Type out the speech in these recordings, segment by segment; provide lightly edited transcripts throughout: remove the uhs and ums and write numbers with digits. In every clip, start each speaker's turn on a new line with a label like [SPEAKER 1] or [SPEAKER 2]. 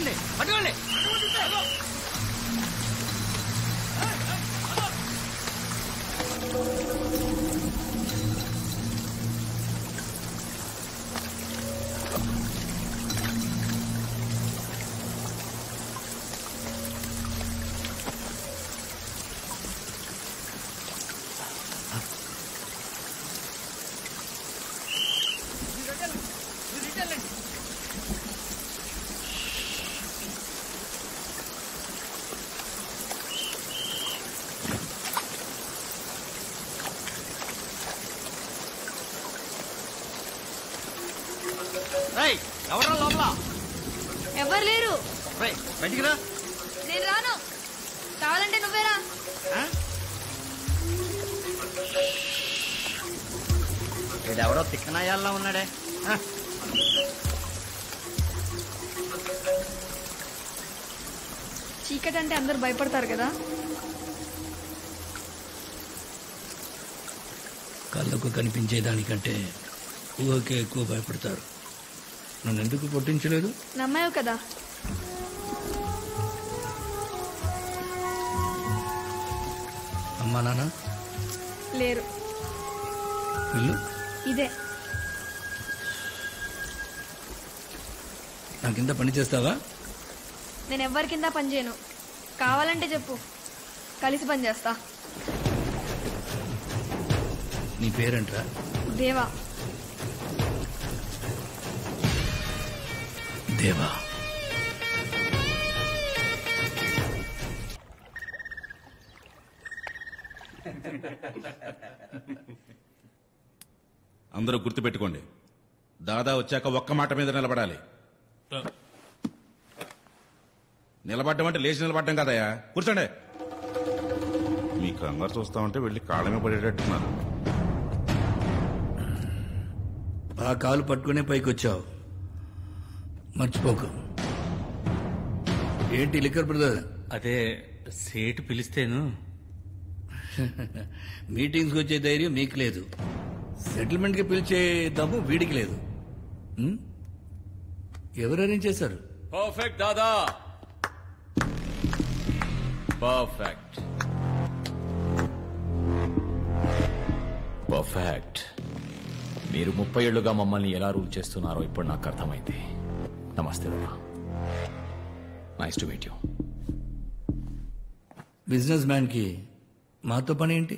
[SPEAKER 1] పట్టుకోండి పట్టుకోండి. ఎవరా లోపల?
[SPEAKER 2] ఎవరు లేరు.
[SPEAKER 1] బయటికి రా.
[SPEAKER 2] నేను రాను. కావాలంటే నువ్వేరా.
[SPEAKER 1] ఎవడో తిక్కనాయాల్లో ఉన్నాడే.
[SPEAKER 2] చీకటి అంటే అందరు భయపడతారు కదా.
[SPEAKER 3] కళ్ళకు కనిపించేదానికంటే ఊహకే ఎక్కువ భయపడతారు. నన్ను ఎందుకు కొట్టించలేదు?
[SPEAKER 2] నమ్మావు కదా.
[SPEAKER 3] అమ్మా నాన్న
[SPEAKER 2] లేరు.
[SPEAKER 3] ఇల్లు
[SPEAKER 2] ఇదే.
[SPEAKER 3] నా కింద పని చేస్తావా?
[SPEAKER 2] నేను ఎవ్వరి కింద పని చేయను. కావాలంటే చెప్పు, కలిసి పని చేస్తా.
[SPEAKER 3] నీ పేరేంట్రా?
[SPEAKER 2] దేవా.
[SPEAKER 3] దేవా.
[SPEAKER 4] అందరూ గుర్తుపెట్టుకోండి, దాదా వచ్చాక ఒక్క మాట మీద నిలబడాలి. నిలబడ్డం అంటే లేచి నిలబడ్డం కదయా. కూర్చోండి. మీ కంగారు చూస్తామంటే వెళ్ళి కాళ్ళమే పడేటట్టున్నారు.
[SPEAKER 3] ఆ కాలు పట్టుకునే పైకి వచ్చావు, మర్చిపోకు. ఏంటి లిక్కర్ బ్రదర్?
[SPEAKER 5] అదే సేటు పిలిస్తేను.
[SPEAKER 3] మీటింగ్స్కి వచ్చే ధైర్యం మీకు లేదు, సెటిల్మెంట్కి పిలిచే దమ్ము వీడికి లేదు. ఎవరు అరేంజ్ చేశారు?
[SPEAKER 5] పర్ఫెక్ట్ దాదా, పర్ఫెక్ట్
[SPEAKER 6] పర్ఫెక్ట్. మీరు 30 ఏళ్లుగా మమ్మల్ని ఎలా రూల్ చేస్తున్నారో ఇప్పుడు నాకు అర్థమైంది. నమస్తే దాదా. Nice to meet you.
[SPEAKER 3] Business మ్యాన్కి మాతో పని ఏంటి?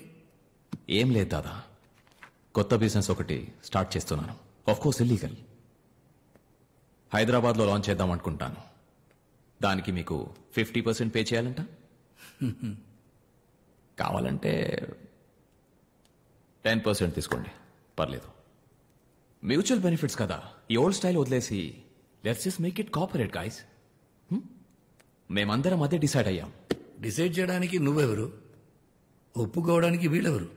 [SPEAKER 6] ఏం లేదు దాదా, కొత్త బిజినెస్ ఒకటి స్టార్ట్ చేస్తున్నాను. Of course illegal. హైదరాబాద్లో లాంచ్ చేద్దాం అనుకుంటాను. దానికి మీకు 50% పే చేయాలంట. కావాలంటే 10% తీసుకోండి, పర్లేదు. మ్యూచువల్ బెనిఫిట్స్ కదా, ఈ ఓల్డ్ స్టైల్ వదిలేసి let's just make it corporate guys. మేమందరం అదే డిసైడ్ అయ్యాం.
[SPEAKER 3] డిసైడ్ చేయడానికి నువ్వెవరు? ఒప్పుకోవడానికి వీళ్ళెవరు?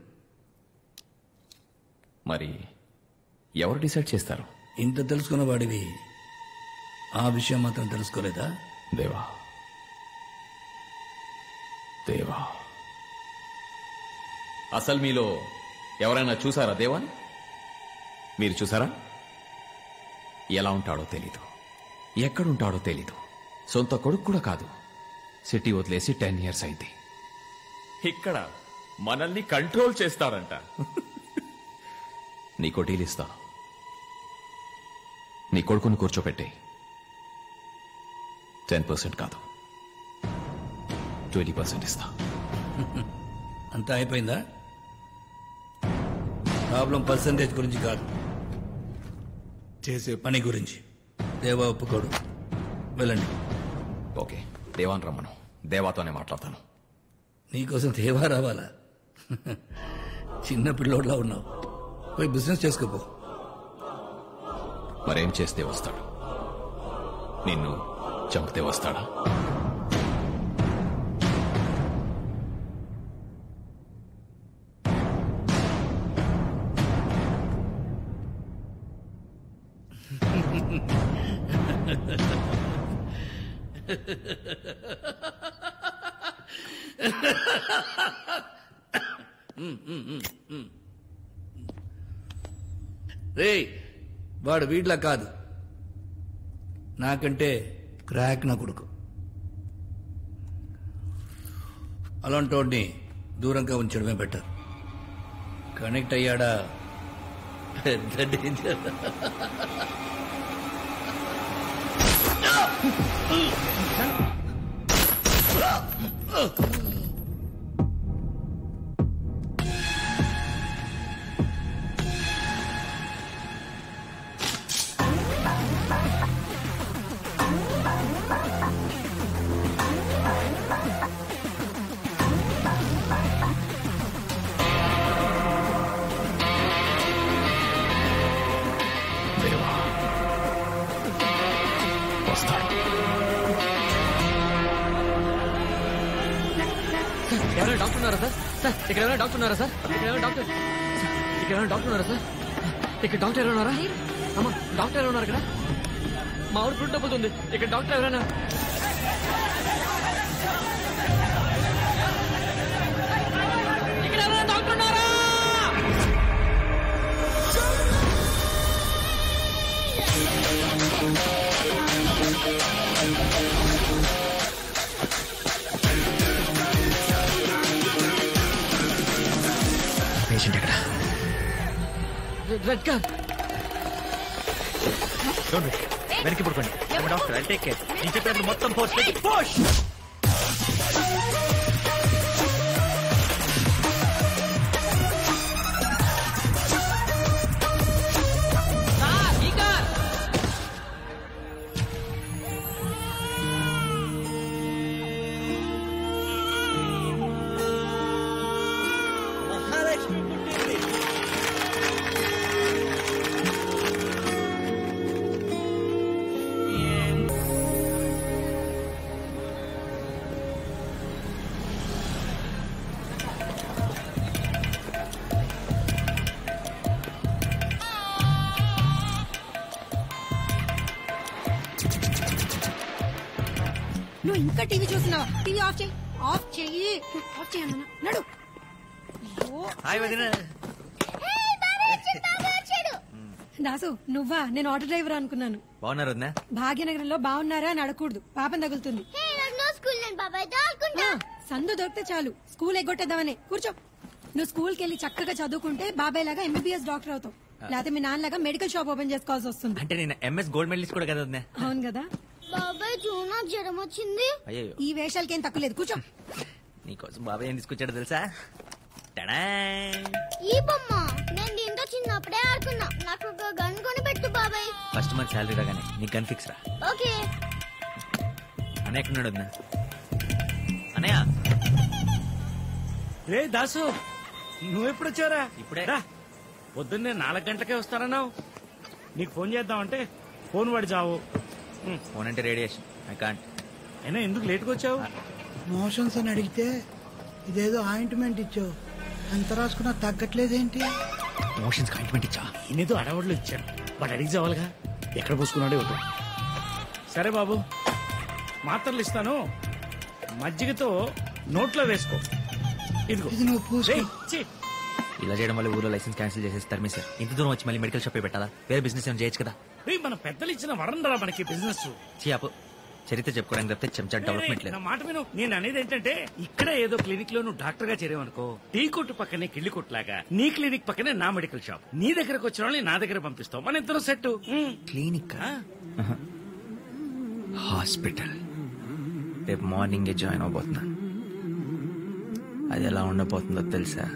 [SPEAKER 6] మరి ఎవరు డిసైడ్ చేస్తారు?
[SPEAKER 3] ఇంత తెలుసుకున్న వాడివి ఆ విషయం మాత్రం తెలుసుకోలేదా?
[SPEAKER 6] దేవా, దేవా, అసలు మీలో ఎవరైనా చూసారా దేవాని? మీరు చూసారా? ఎలా ఉంటాడో తెలీదు, ఎక్కడుంటాడో తెలీదు. సొంత కొడుకు కూడా కాదు. సిటీ వదిలేసి 10 years అయింది. ఇక్కడ మనల్ని కంట్రోల్ చేస్తాడంట. నీకో డీల్ ఇస్తా. నీ కొడుకుని కూర్చోపెట్టే 10% కాదు 20% ఇస్తా.
[SPEAKER 3] అంతా అయిపోయిందా? ప్రాబ్లం పర్సంటేజ్ గురించి కాదు, చేసే పని గురించి. దేవా ఒప్పుకోడు. వెళ్ళండి.
[SPEAKER 6] ఓకే, దేవాన్ రమ్మను. దేవాతోనే మాట్లాడతాను.
[SPEAKER 3] నీకోసం దేవా రావాలా? చిన్న పిల్లోడ్లా ఉన్నావు. పోయి బిజినెస్ చేసుకోపో.
[SPEAKER 6] మరేం చేస్తే వస్తాడు? నిన్ను చంపితే వస్తాడా?
[SPEAKER 3] రే, వాడు వీడ్లా కాదు, నాకంటే క్రాక్ నా కొడుకు. అలాంటి దూరంగా ఉంచడమే బెటర్. కనెక్ట్ అయ్యాడా పెద్ద డేంజర్.
[SPEAKER 7] ఎవరైనా డాక్టర్ ఉన్నారా సార్? సార్ ఇక్కడ ఎవరైనా డాక్టర్ ఉన్నారా సార్? ఇక్కడ ఎవరైనా డాక్టర్ ఇక్కడ ఎవరైనా డాక్టర్ ఉన్నారా సార్? ఇక్కడ డాక్టర్ ఎవరైనా ఉన్నారా? అమ్మా డాక్టర్ ఎవరైనా ఉన్నారు ఇక్కడ? మా ఊరు ఫుడ్ డబ్బుతుంది. ఇక్కడ డాక్టర్ ఎవరైనా? ఇక్కడ ఎవరైనా డాక్టర్ ఉన్నారా? పేషెంట్ ఎక్కడ? Red car.
[SPEAKER 1] వెనక్కి పడుకోండి. Doctor I take care. నేను చెప్పినప్పుడు మొత్తం ఫోర్స్ పెట్టి పుష్.
[SPEAKER 8] నువ్వు ఇంకా టీవీ చూస్తున్నావా? టీవీ ఆఫ్ చేయి. ఆఫ్ చెయ్యి. ఆఫ్ చేయన్నా నడు.
[SPEAKER 1] హాయ్ వదిన.
[SPEAKER 8] దాసు నువ్వా? నేను ఆటో డ్రైవర్ అనుకున్నాను.
[SPEAKER 1] బాగున్నారు వదిన?
[SPEAKER 8] భాగ్యనగరంలో బాగున్నారా అని అడగకూడదు, పాపం తగులుతుంది. సందు దొరికితే చాలు స్కూల్ ఎగ్గొట్టేద్దామని. కూర్చో. నువ్వు స్కూల్కి వెళ్ళి చక్కగా చదువుకుంటే బాబాయ్ లాగా ఎంబీబీఎస్ డాక్టర్ అవుతావు. లేకపోతే మీ నాన్నలాగా మెడికల్ షాప్ ఓపెన్ చేసుకోవాల్సి వస్తుంది.
[SPEAKER 1] అంటే నేను ఎంఎస్ గోల్డ్ మెడలిస్ట్ కూడా కదా వదిన?
[SPEAKER 8] అవును కదా.
[SPEAKER 9] బాబాయ్ జూనా జ్వరం వచ్చింది.
[SPEAKER 1] అయ్యో
[SPEAKER 8] ఈ వేషాలకి ఏం తక్కువ లేదు. కూర్చో.
[SPEAKER 1] నీకోసం బాబాయ్ ఏం తీసుకొచ్చాడు తెలుసా?
[SPEAKER 9] ఈ బొమ్మ నేను దీంతో చిన్నప్పుడే ఆడుకున్నా. నాకు ఒక గన్ కొని పెట్టు బాబాయ్.
[SPEAKER 1] ఫస్ట్ మంత్ శాలరీ రాగానే నీకు గన్ ఫిక్స్ రా.
[SPEAKER 9] ఓకే.
[SPEAKER 1] అన్నయ్య ఎక్కడున్నాడు వదిన? అన్నయ్య.
[SPEAKER 10] రే దాసు, నువ్వెప్పుడు వచ్చారా?
[SPEAKER 1] ఇప్పుడే.
[SPEAKER 10] పొద్దున్నే 4 గంటలకే వస్తానన్నావు. నీకు ఫోన్ చేద్దామంటే ఫోన్ పడి చావు.
[SPEAKER 1] ఫోన్ అంటే రేడియేషన్. I can't.
[SPEAKER 10] అయినా ఎందుకు లేట్గా వచ్చావు?
[SPEAKER 11] మోషన్స్ అని అడిగితే ఇదేదో ఆయింట్మెంట్ ఇచ్చావు, ఎంత రాసుకున్నా తగ్గట్లేదేంటి?
[SPEAKER 1] మోషన్స్ ఆయింట్మెంట్ ఇచ్చా?
[SPEAKER 10] నేనేదో అడవాళ్ళు ఇచ్చాను, వాడు అడిగి చావాలిగా. ఎక్కడ పోసుకున్నాడే వద్దు. సరే బాబు, మాత్రలు ఇస్తాను, మజ్జిగతో నోట్లో వేసుకో. ఇదిగో
[SPEAKER 11] ఇది నువ్వు పూసుకో.
[SPEAKER 1] ఇలా చేయడం వల్ల ఊర్లో లైసెన్స్ క్యాన్సిల్ చేసేసి తరిమేశారు. ఇంత దూరం వచ్చి మళ్ళీ మెడికల్ షాప్ పెట్టాలా? వేరే బిజినెస్ ఏమైనా చేయొచ్చు కదా.
[SPEAKER 10] మన పెద్దలు ఇచ్చిన వరం రా మనకి బిజినెస్.
[SPEAKER 1] చీపు చరిత్ర చెప్పుకోవడానికి తప్పితే చెంచా డెవలప్మెంట్ లేదు.
[SPEAKER 10] నా మాట విను. నేను అనేది ఏంటంటే, ఇక్కడ ఏదో క్లినిక్ లో నువ్వు డాక్టర్ గా చేరేవనుకో, టీ కొట్టు పక్కనే కిళ్ళి కొట్టులాగా నీ క్లినిక్ పక్కనే నా మెడికల్ షాప్. నీ దగ్గరకు వచ్చిన వాళ్ళని నా దగ్గర పంపిస్తావు, మన ఇద్దరు సెట్.
[SPEAKER 1] క్లినిక్, హాస్పిటల్ రేపు మార్నింగే జాయిన్ అవబోతున్నాను. అది ఎలా ఉండబోతుందో తెలుసా?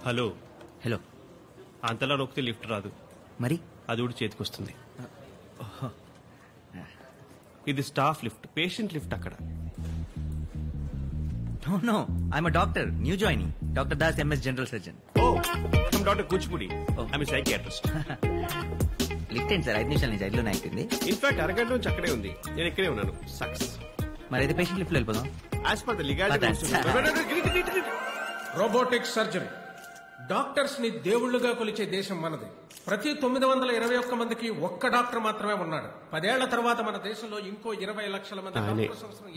[SPEAKER 12] హలో.
[SPEAKER 1] హలో.
[SPEAKER 12] అంతలా నొక్కితే లిఫ్ట్ రాదు.
[SPEAKER 1] మరి
[SPEAKER 12] అది కూడా చేతికి వస్తుంది. ఇది స్టాఫ్ లిఫ్ట్, పేషెంట్ లిఫ్ట్ అక్కడ.
[SPEAKER 1] No I'm doctor, new joining. Doctor Das, MS general surgeon.
[SPEAKER 12] Doctor Kuchipudi, I'm psychiatrist.
[SPEAKER 1] Lift ఏంటి సార్, 5 నిమిషాల నుంచి 5లోనే అయిపోయింది.
[SPEAKER 12] ఇన్ఫాక్ట్ అరగంట నుంచి అక్కడే ఉంది, నేను ఇక్కడే ఉన్నాను. సక్సెస్.
[SPEAKER 1] మరి అయితే పేషెంట్ లిఫ్ట్ వెళ్ళిపోదాం.
[SPEAKER 12] As per the legality.
[SPEAKER 13] Robotic surgery. Doctors ని దేవుళ్లుగా కొలిచే దేశం మనది. ప్రతి 921 మందికి ఒక్క డాక్టర్ మాత్రమే ఉన్నాడు. 10 ఏళ్ల తర్వాత మన దేశంలో ఇంకో 20 లక్షల మంది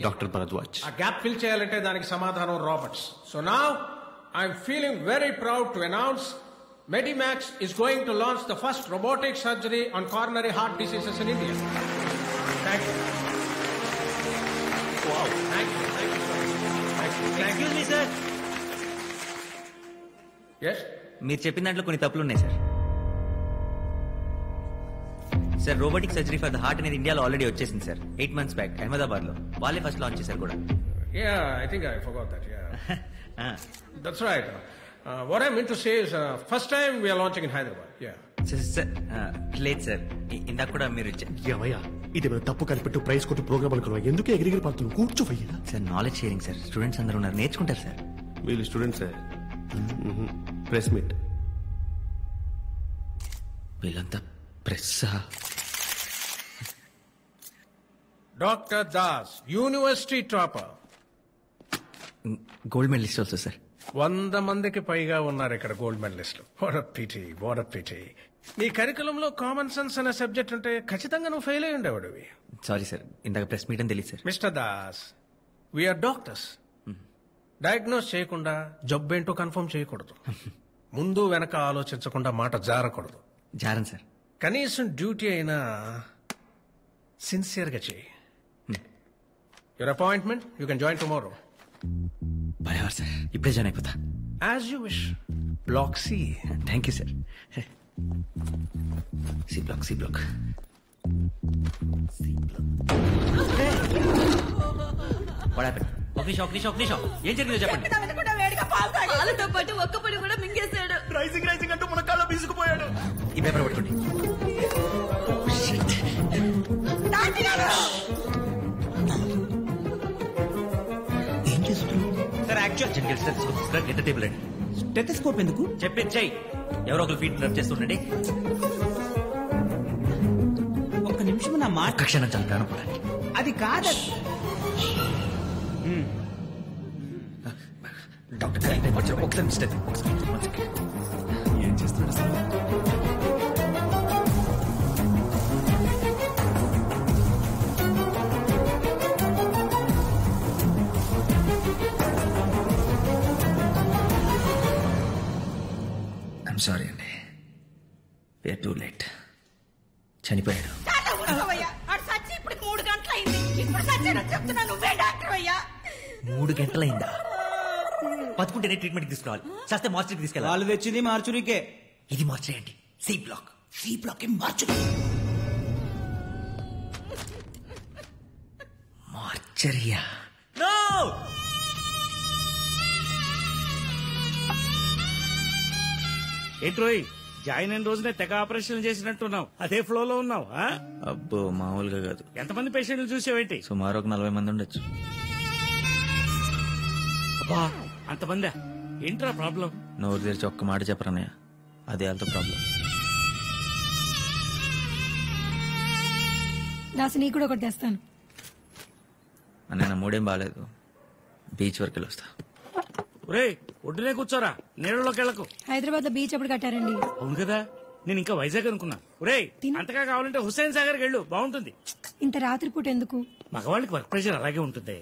[SPEAKER 12] డాక్టర్ భరద్వాజ్.
[SPEAKER 13] ఆ గ్యాప్ ఫిల్ చేయాలంటే దానికి సమాధానం robots. So now I'm feeling very proud to announce Medimax is going to launch the first robotic surgery on coronary heart diseases in India. Thank you. Wow. Thank you. Thank you, sir. Thank you.
[SPEAKER 1] Excuse me, sir.
[SPEAKER 13] Yes?
[SPEAKER 1] మీరు చెప్పిన దాంట్లో కొన్ని తప్పులు ఉన్నాయి sir. Sir, robotic surgery for the heart అనేది ఇండియాలో already వచ్చేసింది sir. 8 months back Ahmedabad లో వాళ్ళే ఫస్ట్ లాంచ్ చేశారు కూడా.
[SPEAKER 13] Yeah, I think I forgot that. Yeah. That's right. What I meant to say is, first time we are launching in Hyderabad. Yeah.
[SPEAKER 1] లేదు sir, ఇందాక కూడా మీరు
[SPEAKER 14] ఏమయ్యా, ఇది మన తప్పు కనిపెట్టు ప్రైజ్ కొట్టు ప్రోగ్రామ్ అనుకున్నావు. ఎందుకు ఎగిరిగిరి పడుతున్నావు? కూర్చోవయ్యా.
[SPEAKER 1] Sir, knowledge sharing sir. Students అందరూ ఉన్నారు, నేర్చుకుంటారు సార్.
[SPEAKER 12] వీళ్ళు స్టూడెంట్స్ సార్. Press meet.
[SPEAKER 1] వీళ్ళంతా press.
[SPEAKER 13] Dr. Das, university topper.
[SPEAKER 1] Gold medalist also sir.
[SPEAKER 13] 100 మందికి పైగా ఉన్నారు ఇక్కడ గోల్డ్ మెడలిస్టులు. What a pity. నీ కరికులంలో కామన్ సెన్స్ అనే సబ్జెక్ట్ ఉంటే ఖచ్చితంగా నువ్వు ఫెయిల్ అయి ఉండేవాడివి.
[SPEAKER 1] సారీ సార్, ఇందాక ప్రెస్ మీట్ అని తెలియదు sir.
[SPEAKER 13] Mister Das, we are doctors. Diagnose చేయకుండా జబ్బేంటో కన్ఫర్మ్ చేయకూడదు. ముందు వెనక ఆలోచించకుండా మాట జారకూడదు.
[SPEAKER 1] జారన్ సార్.
[SPEAKER 13] కనీసం డ్యూటీ అయినా సిన్సియర్గా చేయి. Your appointment, you can join tomorrow.
[SPEAKER 1] బరాబర్ సార్, ఇప్పుడే జాయిన్ అయిపోతా.
[SPEAKER 13] As you wish. Block C.
[SPEAKER 1] Thank you sir. C block, C block. ఏం జరిగిందో చెప్పండి.
[SPEAKER 2] పాలతో పాటు ఒక్క పొడి కూడా మింగేశాడు.
[SPEAKER 14] రైజింగ్ రైజింగ్ అంటూ మన కాళ్ళ బీసుకుపోయాడు.
[SPEAKER 1] ఈ పేపర్ పట్టుకోండి. ఏం చేస్తున్నావు sir? Actual general stethoscope get table అండి. స్టెథోస్కోప్ ఎందుకు చెప్పేది చెయ్యి. ఎవరో ఒకరు ఫీట్ రబ్ చేస్తుండండి.
[SPEAKER 15] ఒక్క నిమిషం నా మాట.
[SPEAKER 1] ఒక్క క్షణం చాలు ప్రాణం పోవడానికి.
[SPEAKER 15] అది కాదు
[SPEAKER 1] డాక్టర్ కరెక్ట్ టైం వచ్చారు. ఒకసారి మిస్టర్ ఏం చేస్తున్నాడు సార్? ఐఎమ్ సారీ అండి, వేర్ టూ లేట్. చనిపోయాడు.
[SPEAKER 15] 3 గంటలైంది. ఇప్పుడు సచ్చాడని చెప్తున్నా, నువ్వే డాక్టర్ అయ్యా.
[SPEAKER 1] 3 గంటలైందా? బతుకుంటేనే ట్రీట్మెంట్ తీసుకురావాలి, చేస్తే మార్చురీకి తీసుకెళ్ళాలి.
[SPEAKER 15] వాళ్ళు తెచ్చింది మార్చురీకే.
[SPEAKER 1] ఇది మార్చురీ అండి, C block. C block mortuary. మార్చరియా? నో.
[SPEAKER 10] ఏంట్రోయ్, జాయిన్ అయిన రోజునే తెగ ఆపరేషన్ చేసినట్టున్నావు. అదే ఫ్లో లో ఉన్నావు.
[SPEAKER 1] అబ్బో, మామూలుగా కాదు.
[SPEAKER 10] ఎంతమంది పేషెంట్లు చూసావేంటి?
[SPEAKER 1] సుమారు ఒక 40 మంది ఉండొచ్చు.
[SPEAKER 10] అబ్బా, అంతమందా? ఏంట్రా ప్రాబ్లం?
[SPEAKER 1] నోరు తెరిచి ఒక్క మాట చెప్పరన్నయ్య, అదే వాళ్ళతో ప్రాబ్లం.
[SPEAKER 8] దాసు, నీకు కూడా ఒకటి తెస్తాను.
[SPEAKER 1] అన్నయ్య, నా మూడేం బాగాలేదు, బీచ్ వరకు వెళ్ళొస్తా.
[SPEAKER 10] రే, ఒడ్డునే కూర్చోరా, నీళ్ళలోకి వెళ్ళకు.
[SPEAKER 8] హైదరాబాద్ లో బీచ్ ఎప్పుడు కట్టారండి?
[SPEAKER 10] అవును కదా, నేను ఇంకా వైజాగ్ అనుకున్నా. రే, అంతగా కావాలంటే హుస్సేన్ సాగర్ వెళ్ళు, బాగుంటుంది.
[SPEAKER 8] ఇంత రాత్రిపూట ఎందుకు?
[SPEAKER 10] మగవాళ్ళకి వర్క్ ప్రెషర్ అలాగే ఉంటుంది.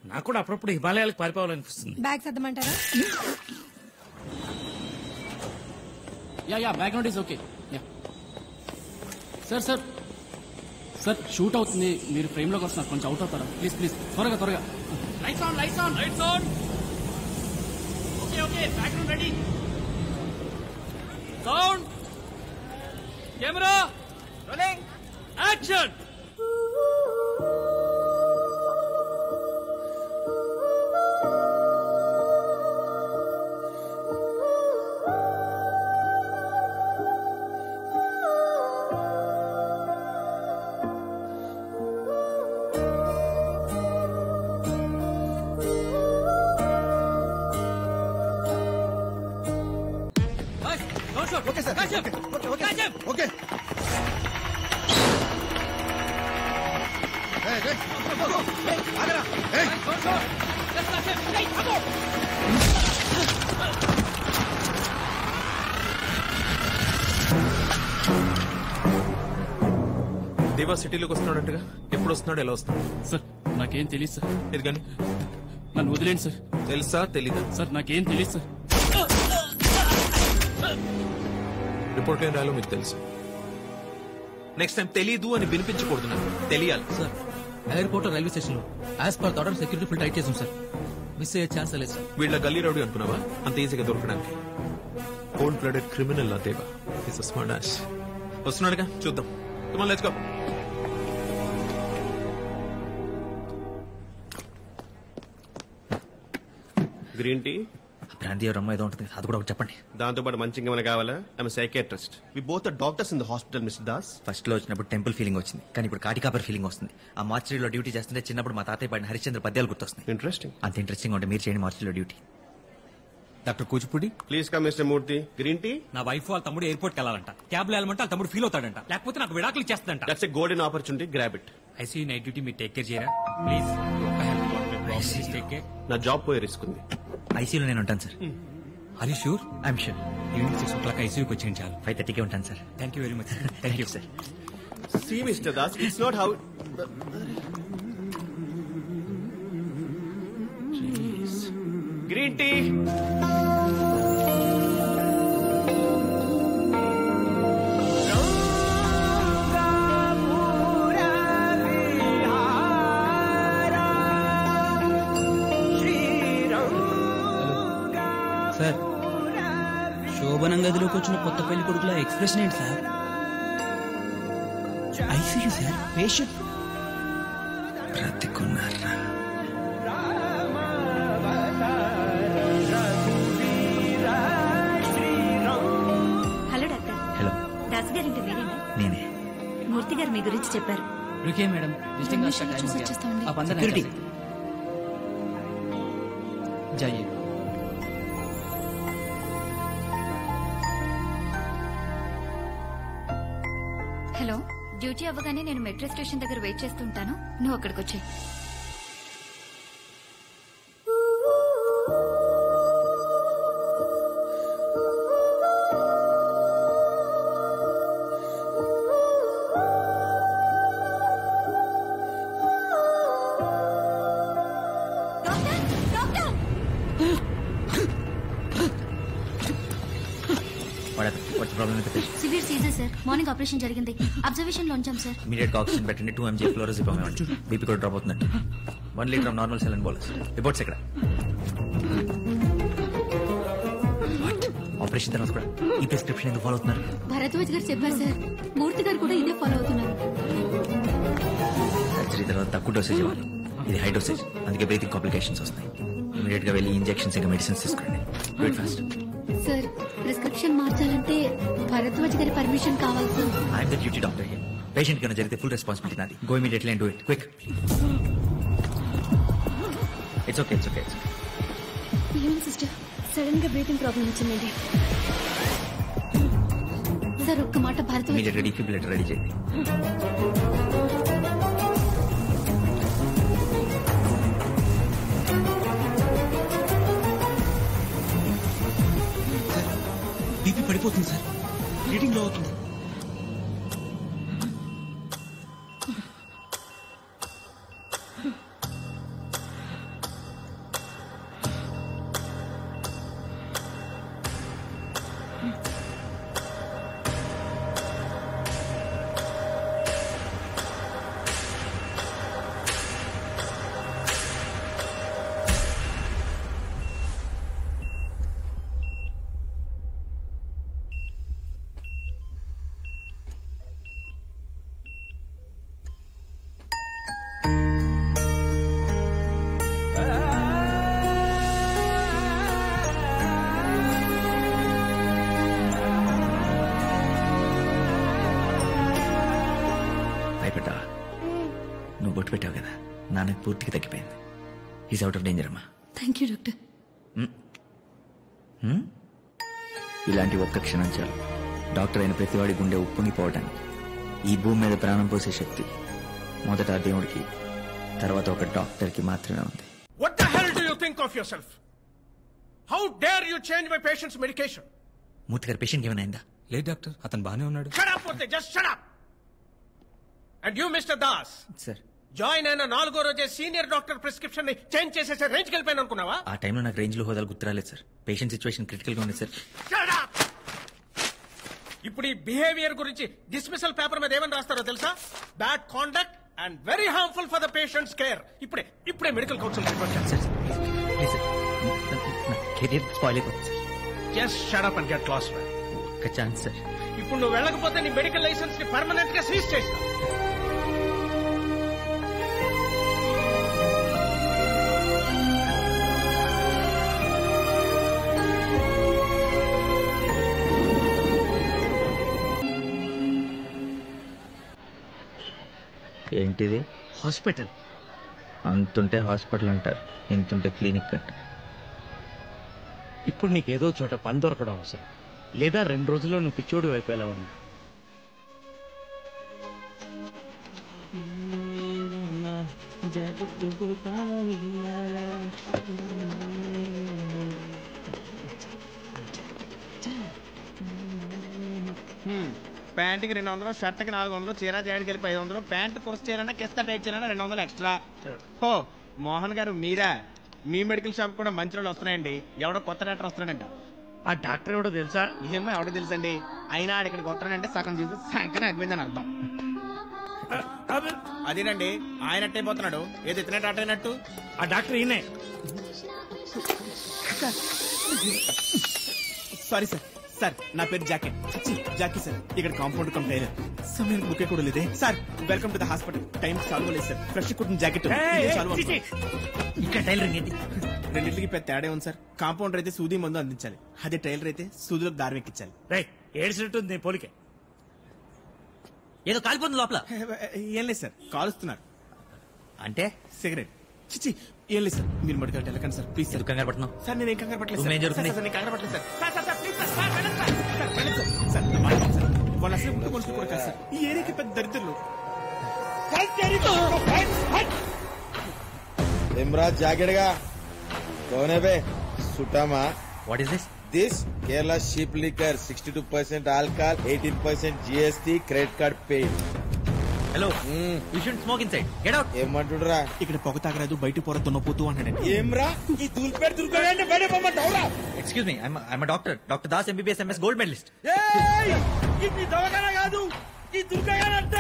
[SPEAKER 10] నాకు కూడా అప్పుడప్పుడు హిమాలయాలకు పారిపోవాలనిపిస్తుంది.
[SPEAKER 8] బ్యాగ్ సర్దమంటారా?
[SPEAKER 16] Yeah background is okay. Sir sir sir, shoot అవుతుంది, మీరు ఫ్రేమ్ లోకి వస్తున్నారు, కొంచెం అవుట్ అవుతారా ప్లీజ్ ప్లీజ్, త్వరగా త్వరగా. Lights on lights on lights on. Okay okay, background ready. Sound, camera rolling, action.
[SPEAKER 17] Okay
[SPEAKER 12] దేవా సిటీలోకి వస్తున్నాడంటగా ఎప్పుడు వస్తున్నాడు ఎలా వస్తున్నాడు
[SPEAKER 16] సార్ నాకేం తెలియదు సార్
[SPEAKER 12] ఇది కానీ
[SPEAKER 16] నన్ను వదిలేండి సార్
[SPEAKER 12] తెలుసా తెలీదా
[SPEAKER 16] సార్ నాకేం తెలియదు సార్
[SPEAKER 12] రిపోర్ట్ ఏం రాయాలో మీకు తెలుసు నెక్స్ట్ టైం తెలీదు అని వినిపించకూడదు నాకు తెలియాలి
[SPEAKER 7] సార్ ఎయిర్పోర్ట్ రైల్వే స్టేషన్ లో as per order security full tight చేసాం సార్ మిస్ అయ్యే ఛాన్స్ లేదు సార్.
[SPEAKER 12] వీళ్ళ గల్లీ రౌడీ అనుకున్నావా అంత ఈజీగా దొరకడానికి cold blooded criminal Deva is a smart ass వస్తున్నాడుగా చూద్దాం come on let's go
[SPEAKER 1] green tea brandy రమ్మ ఏదో ఉంటుంది అది కూడా ఒకటి చెప్పండి.
[SPEAKER 12] దాంతో పాటు మంచి ఇంకేమైనా కావాలా I'm psychiatrist we both are doctors in the hospital mister Das.
[SPEAKER 1] First లో వచ్చినప్పుడు టెంపుల్ ఫీలింగ్ వచ్చింది, కానీ ఇప్పుడు కాటికాపర్ ఫీలింగ్ వస్తుంది. ఆ మార్చిలో డ్యూటీ చేస్తుంటే చిన్నప్పుడు మా తాతయ్య పడిన హరిశ్చంద్ర పద్యాలు గుర్తొస్తున్నాయి.
[SPEAKER 12] ఇంట్రెస్టింగ్.
[SPEAKER 1] అంత ఇంట్రెస్టింగ్ ఉంటే మీరు చేయండి మార్చిలో duty.
[SPEAKER 5] Doctor Kuchipudi
[SPEAKER 12] please come mister Murthy. Green tea.
[SPEAKER 5] నా వైఫ్ వాళ్ళ తమ్ముడు ఎయిర్పోర్ట్ వెళ్ళాలంట, క్యాబ్ లో వెళ్ళమంటే వాళ్ళ తమ్ముడు ఫీల్ అవుతాడంట, లేకపోతే నాకు విడాకులు చేస్తాడంట.
[SPEAKER 12] That's a golden opportunity, grab it.
[SPEAKER 5] ICU night duty మీరు టేక్ కేర్ చేయరా ప్లీజ్.
[SPEAKER 12] నా జాబ్ పోయే రిస్క్ ఉంది.
[SPEAKER 1] ఐసీయూలో నేను ఉంటాను sir.
[SPEAKER 5] Are you sure?
[SPEAKER 1] I'm sure.
[SPEAKER 5] Evening 6 o'clock ఐసీయూకి వచ్చేయండి చాలు.
[SPEAKER 1] 5:30కే ఉంటాను sir.
[SPEAKER 5] Thank you very much. Thank you sir.
[SPEAKER 12] See, Mr. Das, it's not how... Jeez. Green tea!
[SPEAKER 15] Sir శోభనం గదిలోకి వచ్చిన కొత్త పెళ్లి కొడుకుల ఎక్స్ప్రెషన్ ఏంటి sir? ICU sir, patient
[SPEAKER 1] బ్రతికున్నారా?
[SPEAKER 18] Hello doctor.
[SPEAKER 1] Hello.
[SPEAKER 18] Das గారి ఇంటి మీరేనా?
[SPEAKER 1] నేనే.
[SPEAKER 18] మూర్తి గారు మీ గురించి చెప్పారు.
[SPEAKER 7] रुकिए मैडम, विजिटिंग कार्ड का टाइम हो गया. आप अंदर नहीं जाइए.
[SPEAKER 18] హలో, డ్యూటీ అవ్వగానే నేను మెట్రో స్టేషన్ దగ్గర వెయిట్ చేస్తుంటాను, నువ్వు అక్కడికి వచ్చాయి. Severe seizure sir, morning operation జరిగింది, అబ్జర్వేషన్ లో ఉంచాం సార్.
[SPEAKER 1] ఇమీడియట్ ఆక్సిజన్ పెట్టండి. 2 mg ఫ్లోరోజిపమ్ ఇవ్వండి. బీపీ కూడా డ్రాప్ అవుతున్నట్టు. 1 litre of normal saline bolus. Reports ఎక్కడ? ఆపరేషన్ తర్వాత కూడా ఈ ప్రిస్క్రిప్షన్ ఎందుకు ఫాలో అవుతున్నారు?
[SPEAKER 18] భరద్వాజ్ గారు చెప్పారు సార్, మూర్తి గారు కూడా ఇదే ఫాలో అవుతున్నారు.
[SPEAKER 1] సర్జరీ తర్వాత తక్కువ డోసేజ్ ఇవ్వాలి, ఇది హై డోసేజ్, అందుకే బ్రీతింగ్ కాంప్లికేషన్స్ వస్తాయి. ఇమీడియట్ గా వెళ్ళి ఇంజెక్షన్స్ ఇంకా మెడిసిన్స్ తీసుకోండి. Do it fast.
[SPEAKER 18] Sir, prescription మార్చాలంటే భరద్వాజ్ గారి పర్మిషన్ కావాలి sir.
[SPEAKER 1] I'm the duty doctor here. Patient కన్నా జరిగితే ఫుల్ రెస్పాన్సిబిలిటీ నాది. Go immediately and do it quick. It's okay, it's okay.
[SPEAKER 18] ఏం సిస్టర్, సడన్ గా బ్రీతింగ్ ప్రాబ్లం వచ్చిందండి సార్. ఒక్క మాట, భరద్వాజ్
[SPEAKER 1] ఇమీడియట్ గా డిఫిబ్రిలేటర్ రెడీ చేయండి.
[SPEAKER 15] బీపీ పడిపోతుంది సార్, రీడింగ్ లో అవుతుంది.
[SPEAKER 1] నువ్వు బొట్టు పెట్టావు కదా, నాన్నకి పూర్తిగా తగ్గిపోయింది. ఈజ్ అవుట్ ఆఫ్ డేంజర్ అమ్మా.
[SPEAKER 18] Thank you doctor.
[SPEAKER 1] ఇలాంటి ఒక్క క్షణం చాలు
[SPEAKER 17] డాక్టర్ అయిన ప్రతివాడి గుండె ఉప్పొంగిపోవడానికి ఈ భూమి మీద ప్రాణం పోసే శక్తి మొదట ఆ దేవుడికి, తర్వాత ఒక డాక్టర్కి మాత్రమే ఉంది.
[SPEAKER 13] What the hell do you think of yourself? How dare you change my patient's medication?
[SPEAKER 1] మూర్తి గారి పేషెంట్ ఏమైనా అయిందా?
[SPEAKER 5] లేదు డాక్టర్, అతను బానే ఉన్నాడు.
[SPEAKER 13] Shut up, Murthy, just shut up. And you, Mr. Das.
[SPEAKER 1] Sir,
[SPEAKER 13] join అయిన 4వ రోజే సీనియర్ డాక్టర్ ప్రిస్క్రిప్షన్ ని చేంజ్ చేసేసే రేంజ్కి వెళ్ళిపోయాను అనుకున్నావా?
[SPEAKER 1] ఆ టైంలో నాకు రేంజ్ లో హోదాలు గుర్తురాలేదు సార్. పేషెంట్ సిచ్యువేషన్ క్రిటికల్ గా ఉంది సార్.
[SPEAKER 13] Shut up. ఇప్పుడు ఈ బిహేవియర్ గురించి డిస్మిసల్ పేపర్ మీద ఏమని రాస్తారో తెలుసా? Bad conduct and very harmful for the patients care. ఇప్పుడే మెడికల్ కౌన్సిల్ రిపోర్ట్ చేస్తాను.
[SPEAKER 1] కెరీర్ స్పాయిల్ అయిపోతుంది sir.
[SPEAKER 13] Just shut up and get lost.
[SPEAKER 1] ఒక్క ఛాన్స్ సార్.
[SPEAKER 13] ఇప్పుడు నువ్వు వెళ్ళకపోతే నీ మెడికల్ లైసెన్స్ ని పర్మనెంట్ గా సీజ్ చేస్తా.
[SPEAKER 17] ఏంటిది?
[SPEAKER 10] హాస్పిటల్.
[SPEAKER 17] అంతుంటే హాస్పిటల్ అంటారు, ఇంతుంటే క్లినిక్ అంటారు.
[SPEAKER 10] ఇప్పుడు నీకేదో చోట పని దొరకడం అవసరం, లేదా 2 రోజుల్లో నువ్వు పిచ్చోడు అయిపోయేలా ఉన్నా.
[SPEAKER 19] ప్యాంట్కి 200, షర్ట్కి 400, చీర జాడికి వెళ్ళి 500, ప్యాంట్ కోర్స్ చేయాలన్నా కిస్తా టైట్ చేయాలన్నా 200 ఎక్స్ట్రా. హో మోహన్ గారు మీరా? మీ మెడికల్ షాప్ కూడా మంచి రోజులు వస్తున్నాయండి. ఎవడో కొత్త డాక్టర్ వస్తున్నాడంట.
[SPEAKER 10] ఆ డాక్టర్ ఎవడో తెలుసా?
[SPEAKER 19] ఏమో ఎవడో తెలుసండి. అయినా ఆడ ఇక్కడికి వస్తాడంటే సగం చూసి సంకనే అడ్మిందని అర్థం. అదేనండి, ఆయన అట్టయిపోతున్నాడు. ఏది ఇతనే డాక్టర్ అయినట్టు.
[SPEAKER 10] ఆ డాక్టర్ ఈయనే.
[SPEAKER 19] Sorry sir. సార్ నా పేరు జాకీ. జాకీ సార్. ఇక్కడ కాంపౌండ్ కమ్ టైలర్. సమయానికి బుకే కూడా లేదే sir. Welcome to the hospital. Time సాల్వ్ లేదు సార్. ఫ్రెష్ కుట్టిన జాకెట్
[SPEAKER 1] ఇక్కడ టైలరింగ్ ఏంటి?
[SPEAKER 19] రెండింటికి పెద్ద తేడా ఉంది సార్. కాంపౌండర్ అయితే సూది మందు అందించాలి, అదే టైలర్ అయితే సూదులకు దారి ఎక్కించాలి.
[SPEAKER 10] ఏడ్చినట్టుంది పోలికే.
[SPEAKER 1] ఏదో కాలిపోతుంది లోపల.
[SPEAKER 19] ఏం లేదు సార్, కాలుస్తున్నారు.
[SPEAKER 1] అంటే
[SPEAKER 19] సిగరెట్. చిచి ఏం లేదు సార్. మీరు మెడికల్ వెళ్ళకండి సార్ ప్లీజ్.
[SPEAKER 1] ఎందుకు కంగారు పడుతున్నావు
[SPEAKER 19] సార్? నేను ఏం కంగారు పట్టలేదు సార్.
[SPEAKER 1] ఏం జరుగుతుంది?
[SPEAKER 19] నేను కంగారు పట్టలేదు సార్. వాళ్ళు అసలు ముందు మనుషులు కూడా కాదు సార్. ఈ ఏరియాకి పెద్ద దరిద్రులు.
[SPEAKER 20] ఇమ్రాజ్ జాకెట్గా కోనే బే సుటామా.
[SPEAKER 1] What is this?
[SPEAKER 20] This Kerala cheap liquor, 62% alcohol, 18% GST, credit card paid.
[SPEAKER 1] Hello, you should smoke inside. Get out.
[SPEAKER 19] ఏమంటుడరా? ఇక్కడ పొగ తాగరాదు, బయట పొర తున్నపోతూ అంటాడండి.
[SPEAKER 20] ఏమ్రా ఈ దూల్పేట దుర్గండి బయట పొమ్మంటావురా?
[SPEAKER 1] Excuse me, I'm doctor Das, MBBS MS gold medalist.
[SPEAKER 20] ఇది దవకన కాదు, ఈ దుర్గగానంట.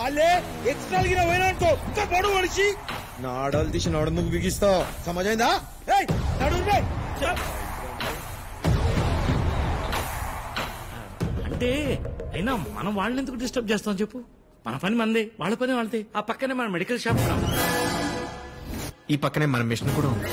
[SPEAKER 20] ఆలే ఎక్స్ట్రా గిన పోయినంటో పడు మనిషి. నాడలు తీసి నడుముకు బిగిస్తావు, సమజైందా? ఏయ్ నడు రే.
[SPEAKER 10] అంటే అయినా మనం వాళ్ళని ఎందుకు డిస్టర్బ్ చేస్తాం చెప్పు? మన పని మంది, వాళ్ళ పని వాళ్ళది. ఆ పక్కనే మన మెడికల్ షాప్,
[SPEAKER 12] ఈ పక్కనే మన మిషన్ కూడా ఉంది.